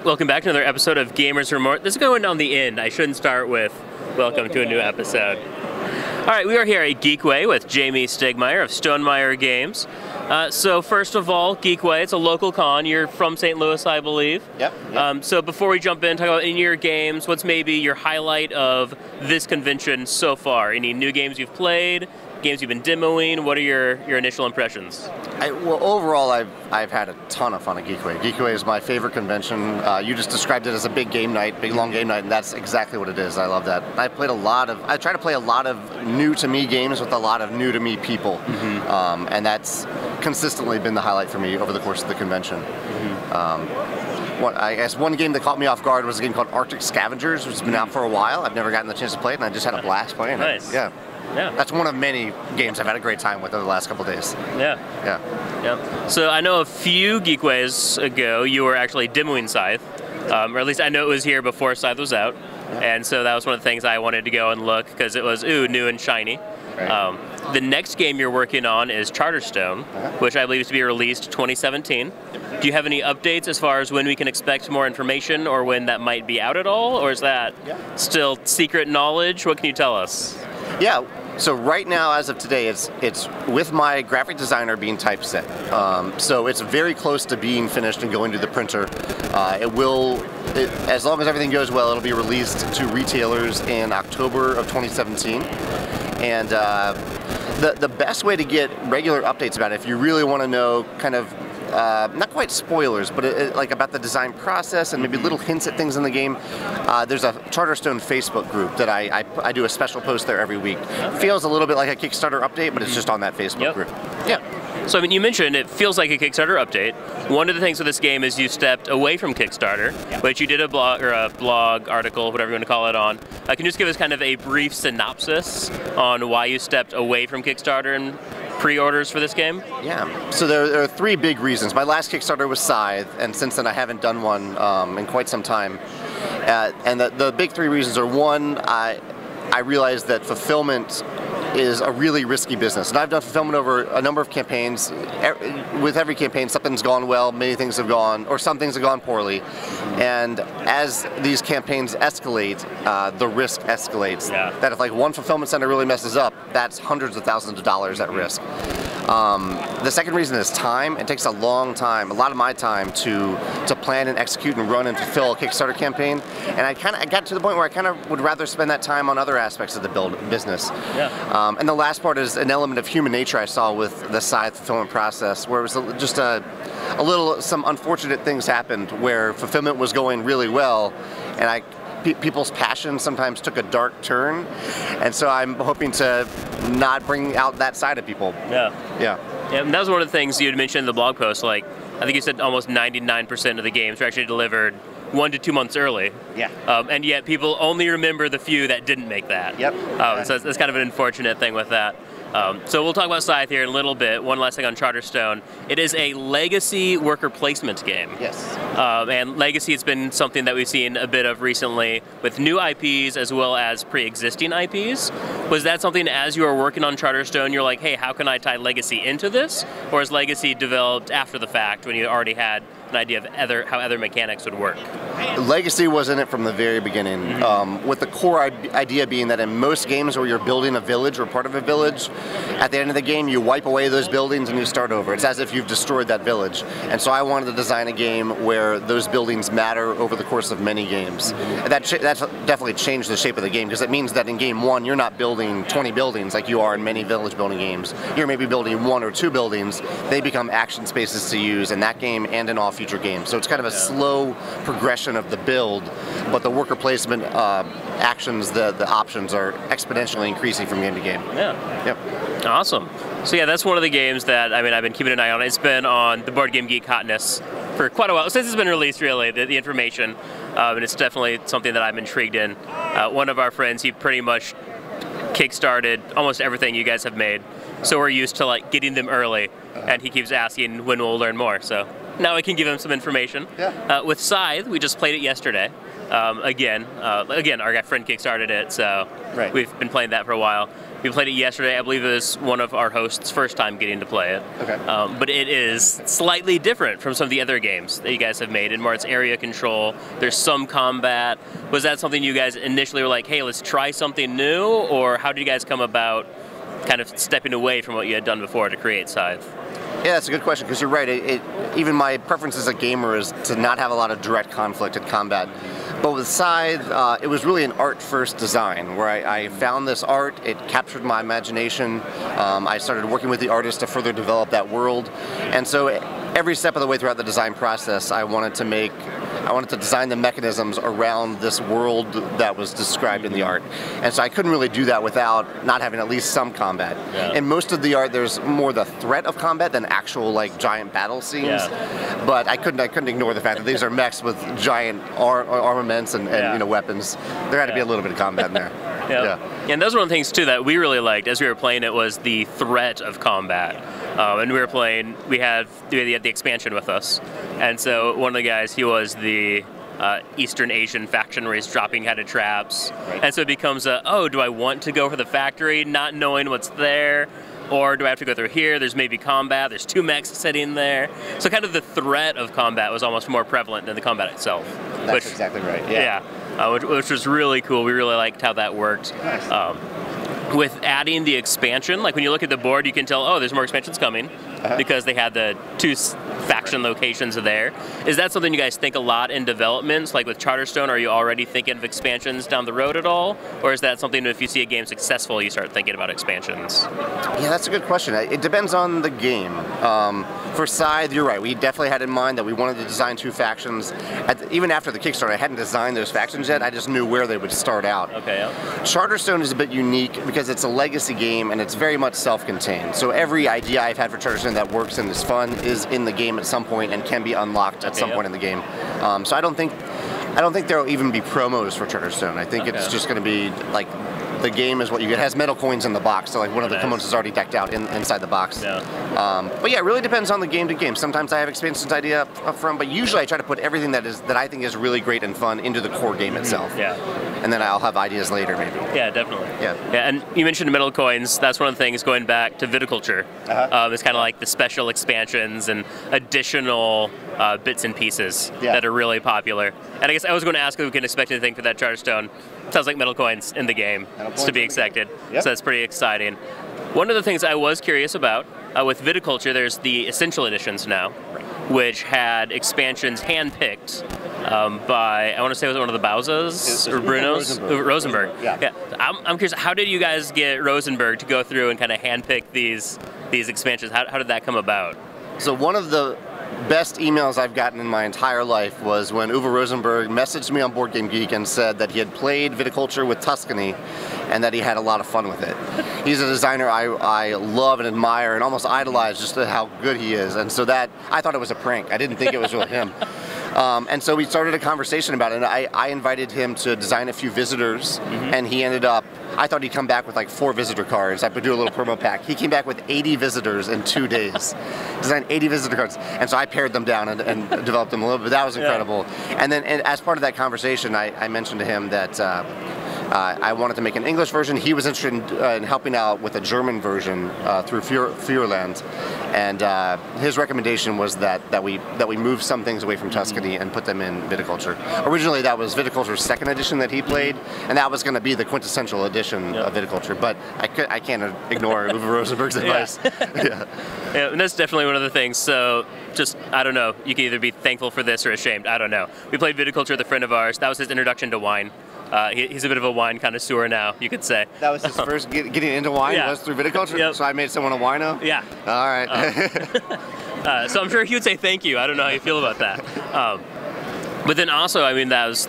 welcome back to another episode of Gamers Remote. This is going on the end. I shouldn't start with welcome to a new episode. All right, we are here at Geekway with Jamie Stegmaier of Stonemaier Games. So first of all, Geekway, it's a local con. You're from St. Louis, I believe. Yep. So before we jump in, talk about in your games, what's maybe your highlight of this convention so far? Any new games you've played? Games you've been demoing? What are your initial impressions? Well, overall, I've had a ton of fun at Geekway. Geekway is my favorite convention. You just described it as a big game night, big long game night, and that's exactly what it is. I love that. I try to play a lot of new to me games with a lot of new to me people, and that's consistently been the highlight for me over the course of the convention. I guess one game that caught me off guard was a game called Arctic Scavengers, which has been out for a while. I've never gotten the chance to play it, and I just had a blast playing Nice. it. Yeah. Yeah. That's one of many games I've had a great time with over the last couple of days. Yeah. So I know a few Geekways ago you were actually demoing Scythe, or at least I know it was here before Scythe was out, and so that was one of the things I wanted to go and look because it was new and shiny. Right. The next game you're working on is Charterstone, which I believe is to be released 2017. Do you have any updates as far as when we can expect more information or when that might be out at all, or is that still secret knowledge? What can you tell us? Yeah, so right now, as of today, it's with my graphic designer being typeset. So it's very close to being finished and going to the printer. As long as everything goes well, it'll be released to retailers in October of 2017. And the best way to get regular updates about it, if you really want to know kind of not quite spoilers, but like about the design process and maybe little hints at things in the game. There's a Charterstone Facebook group that I do a special post there every week. Feels a little bit like a Kickstarter update, but it's just on that Facebook group. Yeah. So I mean, you mentioned it feels like a Kickstarter update. One of the things with this game is you stepped away from Kickstarter, which you did a blog article, whatever you want to call it, on. Can you just give us kind of a brief synopsis on why you stepped away from Kickstarter and pre-orders for this game? Yeah, so there are three big reasons. My last Kickstarter was Scythe, and since then I haven't done one in quite some time. And the big three reasons are, one, I realized that fulfillment is a really risky business. And I've done fulfillment over a number of campaigns. With every campaign, something's gone well, many things have gone, or some things have gone poorly. And as these campaigns escalate, the risk escalates. That if like one fulfillment center really messes up, that's hundreds of thousands of dollars at risk. The second reason is time. It takes a long time, a lot of my time to plan and execute and run and fulfill a Kickstarter campaign. And I got to the point where I kind of would rather spend that time on other aspects of the business. And the last part is an element of human nature I saw with the Scythe fulfillment process, where it was just some unfortunate things happened where fulfillment was going really well, and people's passion sometimes took a dark turn, and so I'm hoping to not bring out that side of people. Yeah, and that was one of the things you had mentioned in the blog post. Like, I think you said almost 99% of the games were actually delivered 1 to 2 months early. And yet people only remember the few that didn't make that. So that's kind of an unfortunate thing with that. So we'll talk about Scythe here in a little bit. One last thing on Charterstone. It is a legacy worker placement game. And legacy has been something that we've seen a bit of recently with new IPs as well as pre-existing IPs. Was that something as you were working on Charterstone, you're like, hey, how can I tie legacy into this? Or is legacy developed after the fact when you already had an idea of how other mechanics would work? Legacy was in it from the very beginning, with the core idea being that in most games where you're building a village or part of a village, at the end of the game you wipe away those buildings and you start over. It's as if you've destroyed that village. And so I wanted to design a game where those buildings matter over the course of many games. And that's definitely changed the shape of the game, because it means that in game one you're not building 20 buildings like you are in many village building games. You're maybe building 1 or 2 buildings. They become action spaces to use in that game and in all future games. So it's kind of a slow progression of the build, but the worker placement actions, the options are exponentially increasing from game to game. Awesome. So yeah, that's one of the games that I've been keeping an eye on. It's been on the Board Game Geek hotness for quite a while, since it's been released, really, the information. And it's definitely something that I'm intrigued in. One of our friends, he pretty much kickstarted almost everything you guys have made. So we're used to like getting them early, and he keeps asking when we'll learn more. So now I can give him some information. With Scythe, we just played it yesterday. again, our guy friend kickstarted it, so we've been playing that for a while. We played it yesterday. I believe it was one of our hosts' first time getting to play it. Okay. But it is slightly different from some of the other games that you guys have made. In more, it's area control. There's some combat. Was that something you guys initially were like, hey, let's try something new? Or how did you guys come about kind of stepping away from what you had done before to create Scythe? Yeah, that's a good question, because you're right. Even my preference as a gamer is to not have a lot of direct conflict in combat. But with Scythe, it was really an art-first design, where I found this art, it captured my imagination. I started working with the artist to further develop that world. And so every step of the way throughout the design process, I wanted to design the mechanisms around this world that was described in the art. And so I couldn't really do that without not having at least some combat. Yeah. In most of the art, there's more the threat of combat than actual like giant battle scenes. Yeah. But I couldn't ignore the fact that these are mechs with giant armaments and weapons. There had to be a little bit of combat in there. Yeah, and that was one of the things too that we really liked as we were playing it, was the threat of combat. And we were playing, we had the expansion with us, and so one of the guys, he was the Eastern Asian faction where he's dropping headed traps, and so it becomes oh, do I want to go for the factory, not knowing what's there? Or do I have to go through here? There's maybe combat. There's 2 mechs sitting there. So kind of the threat of combat was almost more prevalent than the combat itself. That's exactly right. Yeah. Which was really cool. We really liked how that worked. Nice. With adding the expansion, like when you look at the board, you can tell, oh, there's more expansions coming, because they had the 2 faction locations there. Is that something you guys think a lot in developments? Like with Charterstone, are you already thinking of expansions down the road at all? Or is that something if you see a game successful, you start thinking about expansions? Yeah, that's a good question. It depends on the game. For Scythe, you're right. We definitely had in mind that we wanted to design 2 factions. Even after the Kickstarter, I hadn't designed those factions yet. I just knew where they would start out. Okay. Yeah. Charterstone is a bit unique because it's a legacy game and it's very much self-contained. So every idea I've had for Charterstone that works and is fun is in the game at some point and can be unlocked at some point in the game. So I don't think there will even be promos for Charterstone. I think it's just going to be like the game is what you get. It has metal coins in the box, so like one of the components is already decked out inside the box. Yeah. But yeah, it really depends on the game to game. Sometimes I have expansions idea up front, but usually I try to put everything that I think is really great and fun into the core game itself. Yeah. And then I'll have ideas later, maybe. Yeah, definitely. Yeah. And you mentioned metal coins. That's one of the things going back to Viticulture. It's kind of like the special expansions and additional bits and pieces that are really popular. And I guess I was going to ask if we can expect anything for that Charterstone. Sounds like metal coins in the game. It's to be expected. So that's pretty exciting. One of the things I was curious about, with Viticulture, there's the Essential Editions now, which had expansions handpicked by, I want to say it was one of the Bauzas or Bruno's? Rosenberg. Yeah. I'm curious, how did you guys get Rosenberg to go through and kind of handpick these expansions? How did that come about? So one of the best emails I've gotten in my entire life was when Uwe Rosenberg messaged me on Board Game Geek and said that he had played Viticulture with Tuscany and that he had a lot of fun with it. He's a designer I love and admire and almost idolize just how good he is, and so that, I thought it was a prank. I didn't think it was really him. And so we started a conversation about it, and I invited him to design a few visitors, and he ended up, I thought he'd come back with like 4 visitor cards. I would do a little promo pack. He came back with 80 visitors in 2 days. Designed 80 visitor cards. And so I pared them down and developed them a little bit. That was incredible. And then as part of that conversation, I mentioned to him that I wanted to make an English version. He was interested in helping out with a German version through Feuerland, and his recommendation was that we move some things away from Tuscany and put them in Viticulture. Originally, that was Viticulture's 2nd edition that he played, and that was going to be the quintessential edition of Viticulture. But I can't ignore Uwe Rosenberg's advice. Yeah, and that's definitely one of the things. So just, I don't know, you can either be thankful for this or ashamed. I don't know. We played Viticulture with a friend of ours. That was his introduction to wine. He's a bit of a wine connoisseur now, you could say. That was his first getting into wine, was through Viticulture? Yep. So I made someone a wino? Yeah. All right. So I'm sure he would say thank you. I don't know how you feel about that. But then also, I mean, that was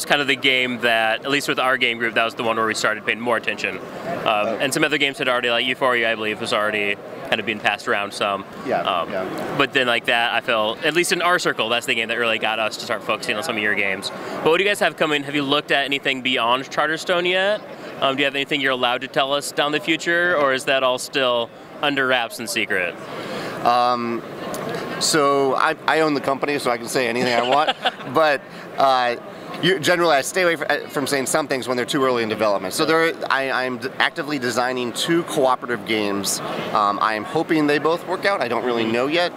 kind of the game that, at least with our game group, that was the one where we started paying more attention. And some other games had already, like Euphoria, I believe, was already kind of being passed around some. But then like that, I felt, at least in our circle, that's the game that really got us to start focusing on some of your games. But what do you guys have coming? Have you looked at anything beyond Charterstone yet? Do you have anything you're allowed to tell us down the future, or is that all still under wraps and secret? So I own the company, so I can say anything I want. But generally I stay away from saying some things when they're too early in development. So I'm actively designing 2 cooperative games. I am hoping they both work out. I don't really know yet.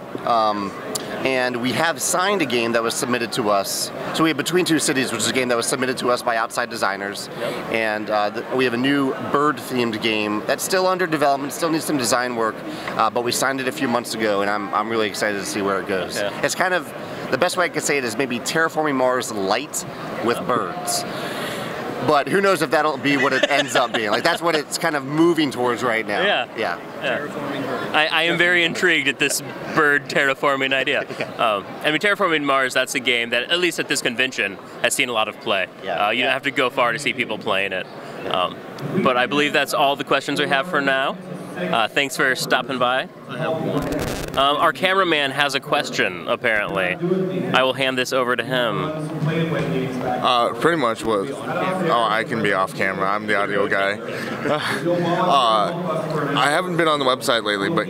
And we have signed a game that was submitted to us. So we have Between Two Cities, which is a game that was submitted to us by outside designers. Yep. And we have a new bird-themed game that's still under development, still needs some design work, but we signed it a few months ago, and I'm really excited to see where it goes. Okay. It's kind of, the best way I could say it is maybe Terraforming Mars light with birds. But who knows if that'll be what it ends up being. Like, that's what it's kind of moving towards right now. Yeah. I am very intrigued at this bird terraforming idea. I mean, Terraforming Mars, that's a game that, at least at this convention, has seen a lot of play. You don't have to go far to see people playing it. But I believe that's all the questions we have for now. Thanks for stopping by. I have one. Our cameraman has a question, apparently. I will hand this over to him. Pretty much what... Oh, I can be off camera. I'm the audio guy. I haven't been on the website lately, but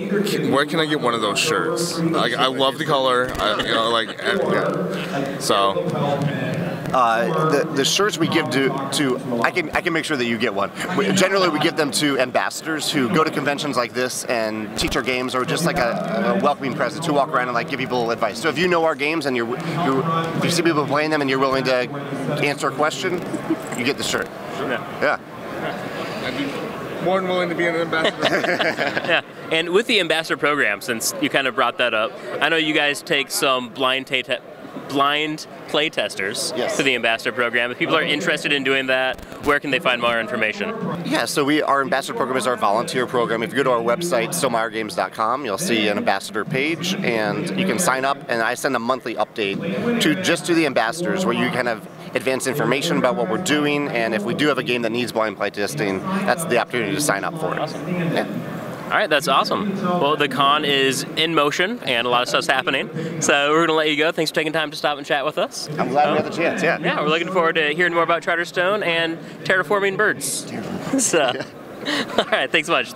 where can I get one of those shirts? Like, I love the color. So... the shirts we give to I can make sure that you get one. Generally, we give them to ambassadors who go to conventions like this and teach our games, or just like a welcoming presence, who walk around and like give people advice. So if you know our games and if you see people playing them and you're willing to answer a question, you get the shirt. Yeah. I'd be more than willing to be an ambassador. Yeah, and with the ambassador program, since you kind of brought that up, I know you guys take some blind play testers to the ambassador program. If people are interested in doing that, where can they find more information? Yeah, so our ambassador program is our volunteer program. If you go to our website, stonemeiergames.com, you'll see an ambassador page, and you can sign up, and I send a monthly update to the ambassadors where you kind of advance information about what we're doing, and if we do have a game that needs blind play testing, that's the opportunity to sign up for it. Awesome. Yeah. All right, that's awesome. Well, the con is in motion, and a lot of stuff's happening. So we're going to let you go. Thanks for taking time to stop and chat with us. I'm glad we had the chance, yeah. Yeah, we're looking forward to hearing more about Charterstone and terraforming birds. So, all right, thanks so much.